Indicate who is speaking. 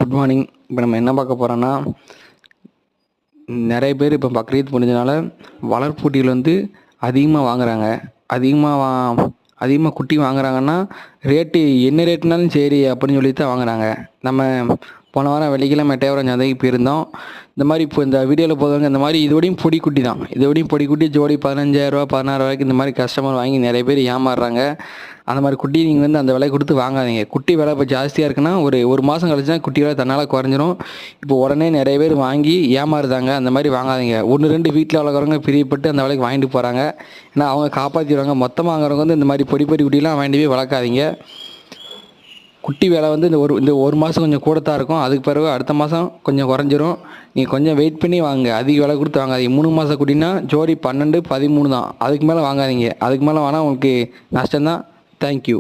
Speaker 1: Good morning. இப்போ நம்ம என்ன பார்க்க போகிறோன்னா, நிறைய பேர் இப்போ பக்ரீத் முடிஞ்சனால வளர்ப்பூட்டிகள் வந்து அதிகமாக வாங்குறாங்க. அதிகமாக குட்டி வாங்குறாங்கன்னா, ரேட்டு என்ன ரேட்டுனாலும் சரி அப்படின்னு சொல்லி தான் வாங்குறாங்க. நம்ம போன வாரம் வெள்ளிக்கிழமை எட்டயபுரம் சந்தைக்கு போயிருந்தோம். இந்த மாதிரி இப்போ இந்த வீடியோவில் போகிறவங்க இந்த மாதிரி இதோடையும் பொடி குட்டி தான். இதோடையும் பொடி குட்டி ஜோடி 15,000 16,000 இந்த மாதிரி கஸ்டமர் வாங்கி நிறைய பேர் ஏமாறுறாங்க. அந்த மாதிரி குட்டி நீங்கள் வந்து அந்த விலை கொடுத்து வாங்காதீங்க. குட்டி விலை இப்போ ஜாஸ்தியாக இருக்குன்னா ஒரு மாதம் கழிச்சுனா குட்டி விலை தன்னால் குறைஞ்சிரும். இப்போ உடனே நிறைய பேர் வாங்கி ஏமாறுதாங்க. அந்த மாதிரி வாங்காதீங்க. 1 2 வீட்டில் வளர்க்குறவங்க பிரியப்பட்டு அந்த விலைக்கு வாங்கிட்டு போகிறாங்க. ஏன்னா அவங்க காப்பாற்றிடுவாங்க. மொத்தமாக வாங்குறவங்க வந்து இந்த மாதிரி பொடி குட்டிலாம் வாங்கி போய் வளர்க்காதீங்க. குட்டி விலை வந்து இந்த ஒரு மாதம் கொஞ்சம் கூட தான் இருக்கும். அதுக்கு பிறகு அடுத்த மாதம் கொஞ்சம் குறைஞ்சிரும். நீங்கள் கொஞ்சம் வெயிட் பண்ணி வாங்க. அதிக விலை கொடுத்து வாங்காதீங்க. 3 மாதம் குட்டினா ஜோடி 12 13 தான். அதுக்கு மேலே வாங்காதீங்க. அதுக்கு மேலே வாங்கினா உங்களுக்கு நஷ்டம்தான். தேங்க்யூ.